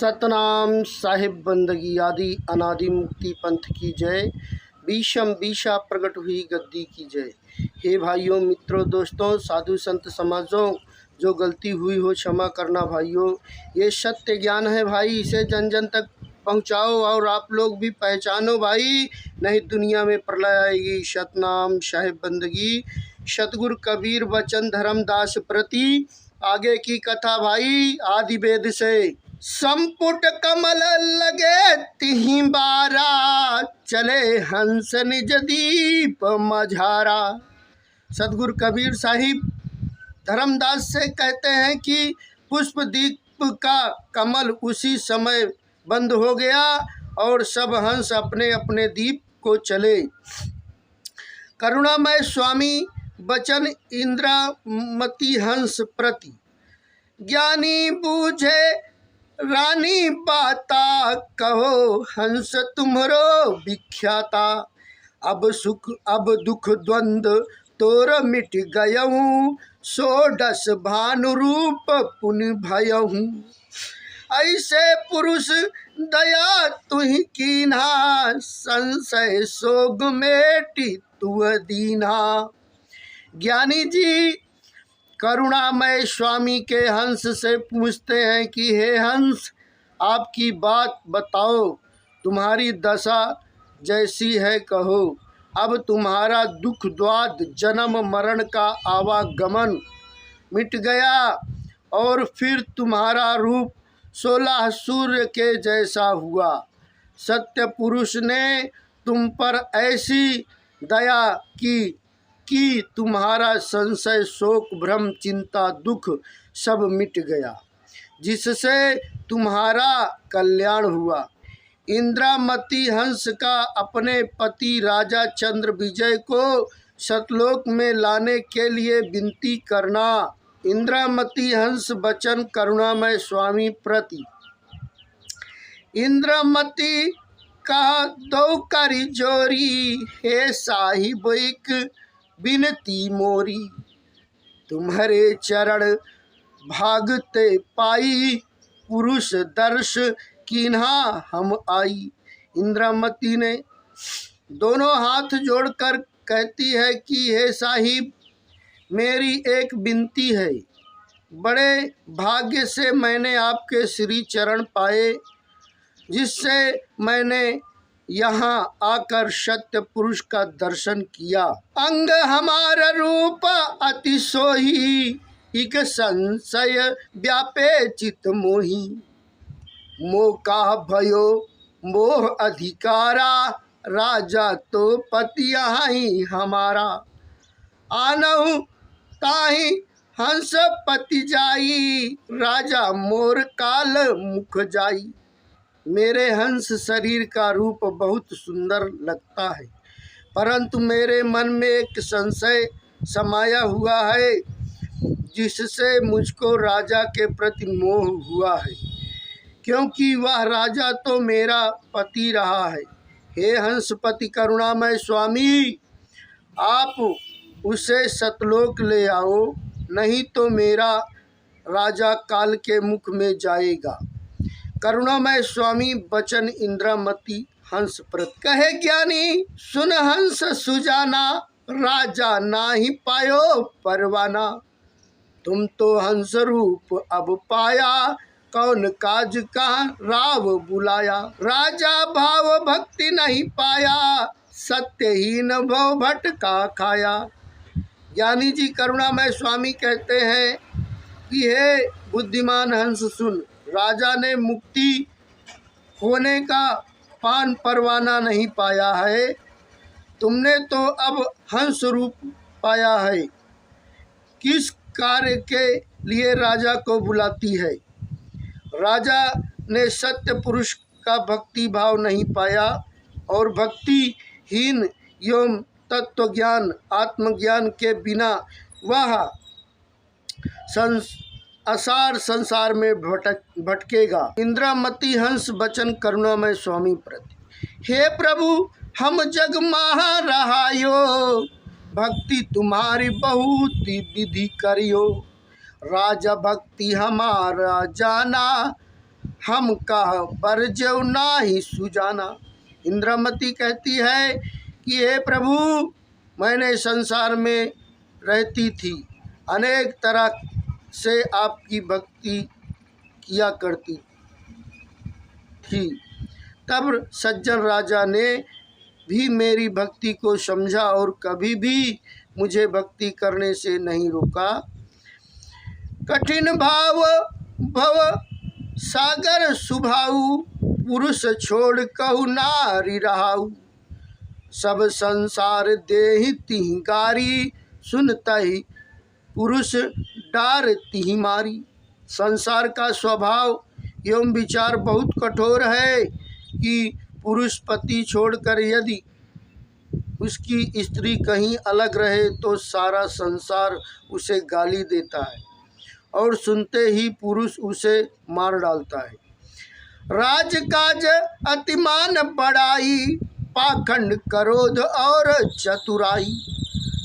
सतनाम साहिब बंदगी आदि अनादि मुक्ति पंथ की जय। बीशम बीशा प्रकट हुई गद्दी की जय। हे भाइयों, मित्रों, दोस्तों, साधु संत समाजों, जो गलती हुई हो क्षमा करना भाइयों। ये सत्य ज्ञान है भाई, इसे जन जन तक पहुँचाओ और आप लोग भी पहचानो भाई, नहीं दुनिया में प्रलय आएगी। सतनाम साहिब बंदगी। सतगुरु कबीर वचन धर्मदास प्रति। आगे की कथा भाई आदि वेद से। संपुट कमल लगे तिहि बारा, चले हंस निज दीप मझारा। सतगुरु कबीर साहिब धर्मदास से कहते हैं कि पुष्प दीप का कमल उसी समय बंद हो गया और सब हंस अपने अपने दीप को चले। करुणामय स्वामी बचन इंद्रामती हंस प्रति। ज्ञानी बूझे रानी बाता, कहो हंस तुम्हरो विख्याता। अब सुख अब दुख द्वंद्व तोर मिट गयऊँ, सोडस भानुरूप पुनि भयऊँ। ऐसे पुरुष दया तुहि कीन्हा, संशय सोग मेटि तुअ दीन्हा। ज्ञानी जी करुणामय स्वामी के हंस से पूछते हैं कि हे हंस, आपकी बात बताओ, तुम्हारी दशा जैसी है कहो। अब तुम्हारा दुख द्वाद जन्म मरण का आवागमन मिट गया और फिर तुम्हारा रूप 16 सूर्य के जैसा हुआ। सत्य पुरुष ने तुम पर ऐसी दया की कि तुम्हारा संशय शोक भ्रम चिंता दुख सब मिट गया, जिससे तुम्हारा कल्याण हुआ। इंद्रामती हंस का अपने पति राजा चंद्र विजय को सतलोक में लाने के लिए विनती करना। इंद्रामती हंस बचन करुणामय स्वामी प्रति। इंद्रामती का दो करी जोरी, हे साहिब एक बिनती मोरी। तुम्हारे चरण भागते पाई, पुरुष दर्श कीन्हा हम आई। इंद्रामती ने दोनों हाथ जोड़कर कहती है कि हे साहिब, मेरी एक विनती है। बड़े भाग्य से मैंने आपके श्री चरण पाए, जिससे मैंने यहाँ आकर सत्य पुरुष का दर्शन किया। अंग हमारा रूप अति सोही, इक संशय व्यापे चित मोही। मोका भयो मोह अधिकारा, राजा तो पति ही हमारा। आनहु ताहि हंस पति जाई, राजा मोर काल मुख जाई। मेरे हंस शरीर का रूप बहुत सुंदर लगता है, परंतु मेरे मन में एक संशय समाया हुआ है, जिससे मुझको राजा के प्रति मोह हुआ है, क्योंकि वह राजा तो मेरा पति रहा है। हे हंसपति करुणामय स्वामी, आप उसे सतलोक ले आओ, नहीं तो मेरा राजा काल के मुख में जाएगा। करुणामय स्वामी बचन इंद्रामती हंस प्रति। कहे ज्ञानी सुन हंस सुजाना, राजा नाही पायो परवाना। तुम तो हंस रूप अब पाया, कौन काज का राव बुलाया। राजा भाव भक्ति नहीं पाया, सत्यहीन भव भटका खाया। ज्ञानी जी करुणामय स्वामी कहते हैं कि हे बुद्धिमान हंस सुन, राजा ने मुक्ति होने का पान परवाना नहीं पाया है, तुमने तो अब हंस रूप पाया है। किस कार्य के लिए राजा को बुलाती है? राजा ने सत्य पुरुष का भक्ति भाव नहीं पाया और भक्तिहीन एवं तत्व ज्ञान आत्मज्ञान के बिना वह असार संसार में भटकेगा। इंद्रामती हंस बचन करुणामय स्वामी प्रति। हे प्रभु, हम जग माहा रहायो, भक्ति तुम्हारी बहुत विधि करियो। राजा भक्ति हमारा जाना, हम कह बरजो नाही सुजाना। इंद्रावती कहती है कि हे प्रभु, मैंने संसार में रहती थी, अनेक तरह से आपकी भक्ति किया करती थी। तब सज्जन राजा ने भी मेरी भक्ति को समझा और कभी भी मुझे भक्ति करने से नहीं रोका। कठिन भाव भव सागर सुभाऊ, पुरुष छोड़ कहु नारी रहाऊ। सब संसार देहि तिहि गारी, सुनतहि पुरुष डार तिहि मारी। संसार का स्वभाव एवं विचार बहुत कठोर है कि पुरुष पति छोड़कर यदि उसकी स्त्री कहीं अलग रहे तो सारा संसार उसे गाली देता है और सुनते ही पुरुष उसे मार डालता है। राजकाज अतिमान बड़ाई, पाखंड क्रोध और चतुराई।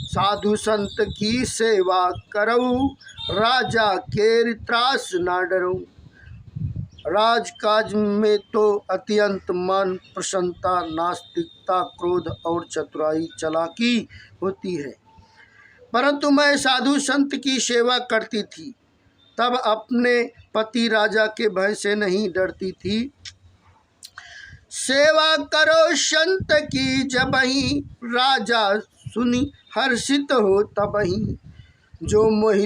साधु संत की सेवा करऊ, राजा के त्रास ना डरऊ। राजकाज में तो अत्यंत मन, प्रसन्नता, नास्तिकता, क्रोध और चतुराई, चालाकी होती है, परंतु मैं साधु संत की सेवा करती थी तब अपने पति राजा के भय से नहीं डरती थी। सेवा करो संत की जबहि, राजा सुनी हर्षित हो तबहि। जो मोहि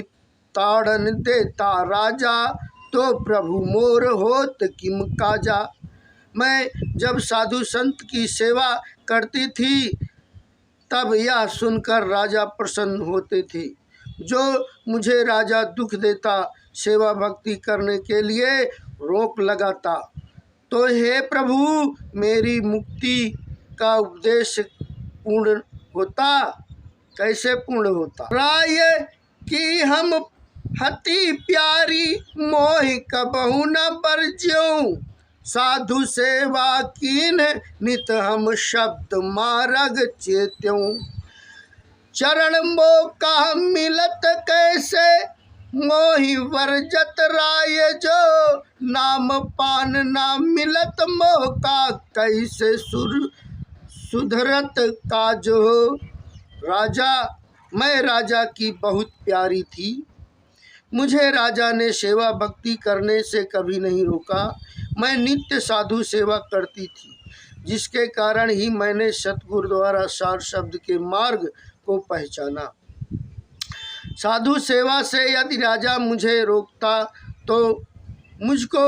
ताड़न देता राजा, तो प्रभु मोर होत किम काजा। मैं जब साधु संत की सेवा करती थी तब यह सुनकर राजा प्रसन्न होते थे। जो मुझे राजा दुख देता, सेवा भक्ति करने के लिए रोक लगाता, तो हे प्रभु, मेरी मुक्ति का उपदेश पूर्ण होता। कैसे पूर्ण होता? राय की हम हति प्यारी, मोहि कबहु न बरज्यों। साधु सेवा कीन नित हम शब्द मार्ग चेत्यों। चरण मोका मिलत कैसे, मोहि वर्जत राय जो। नाम पान ना मिलत मोका, कैसे सुधरत काजो। राजा, मैं राजा की बहुत प्यारी थी, मुझे राजा ने सेवा भक्ति करने से कभी नहीं रोका। मैं नित्य साधु सेवा करती थी, जिसके कारण ही मैंने सतगुरु द्वारा सार शब्द के मार्ग को पहचाना। साधु सेवा से यदि राजा मुझे रोकता तो मुझको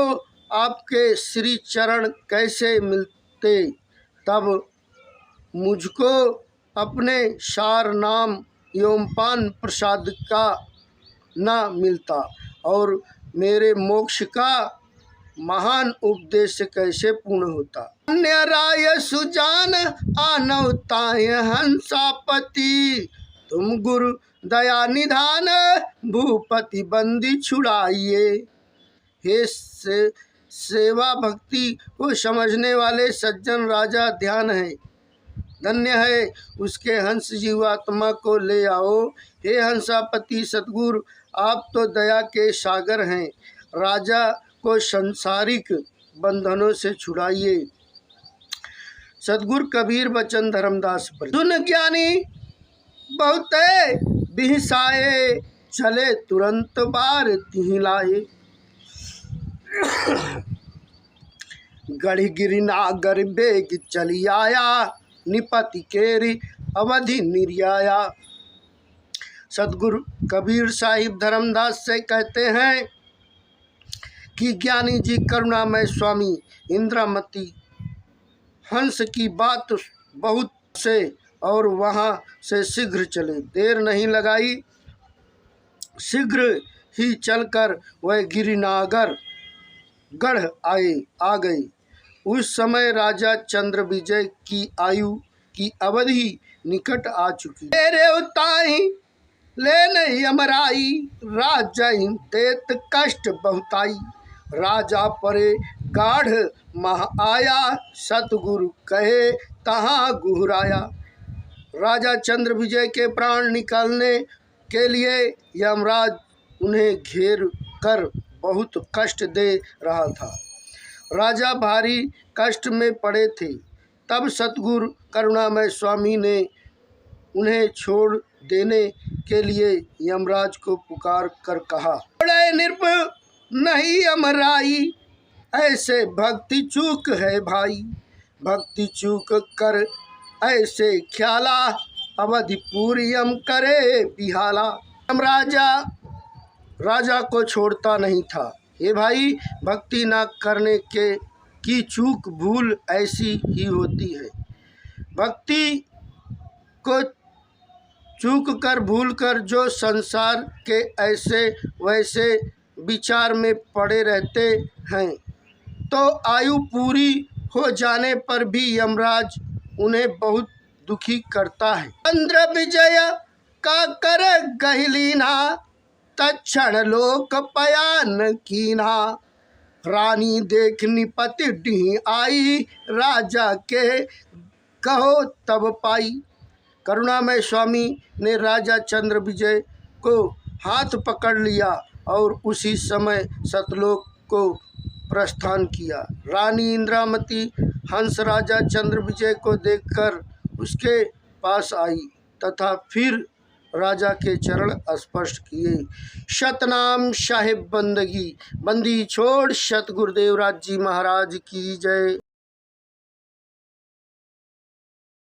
आपके श्री चरण कैसे मिलते। तब मुझको अपने सार नाम एवं पान प्रसाद का न मिलता और मेरे मोक्ष का महान उपदेश कैसे पूर्ण होता। अन्य राय सुजान आनवताय हंसापति, तुम गुरु दया निधान भूपति बंदी छुड़ाइए। हे सेवा भक्ति को समझने वाले सज्जन राजा ध्यान है, धन्य है उसके हंस जीवात्मा को ले आओ। हे हंसापति सतगुरु, आप तो दया के सागर हैं, राजा को संसारिक बंधनों से छुड़ाइए। सतगुरु कबीर बचन धर्मदास पर। सुन ज्ञानी बहुते बिहसाए, चले तुरंत बार तिहि लाए। गढ़ी गिरिनागर बेग चली आया, निपति केरी अवधि निर्याया। सतगुरु कबीर साहिब धर्मदास से कहते हैं कि ज्ञानी जी करुणामय स्वामी इंद्रावती हंस की बात बहुत से और वहाँ से शीघ्र चले। देर नहीं लगाई, शीघ्र ही चलकर वह गिरिनागर गढ़ आ गई। उस समय राजा चंद्र विजय की आयु की अवधि निकट आ चुकी। तेरे उताई ले नहीं अमराई, राजा देत कष्ट बहुताई। राजा परे गाढ़ मह आया, सतगुरु कहे तहाँ गुहराया। राजा चंद्र विजय के प्राण निकालने के लिए यमराज उन्हें घेर कर बहुत कष्ट दे रहा था। राजा भारी कष्ट में पड़े थे। तब सतगुरु करुणामय स्वामी ने उन्हें छोड़ देने के लिए यमराज को पुकार कर कहा, बड़े नृप नहीं यमराई, ऐसे भक्ति चूक है भाई। भक्ति चूक कर ऐसे ख्याला, अवधिपुरी यम करे बिहाला। राजा को छोड़ता नहीं था। हे भाई, भक्ति ना करने की चूक भूल ऐसी ही होती है। भक्ति को चूक कर भूल कर जो संसार के ऐसे वैसे विचार में पड़े रहते हैं, तो आयु पूरी हो जाने पर भी यमराज उन्हें बहुत दुखी करता है। चंद्र विजय का कर गहलीना, तक्षण लोक पयान कीना। रानी देख निपति डी आई, राजा के कहो तब पाई। करुणामय स्वामी ने राजा चंद्र विजय को हाथ पकड़ लिया और उसी समय सतलोक को प्रस्थान किया। रानी इंद्रावती हंस राजा चंद्र विजय को देखकर उसके पास आई तथा फिर राजा के चरण स्पर्श किए। सतनाम साहिब बंदगी बंदी छोड़। सतगुरुदेव राज जी महाराज की जय।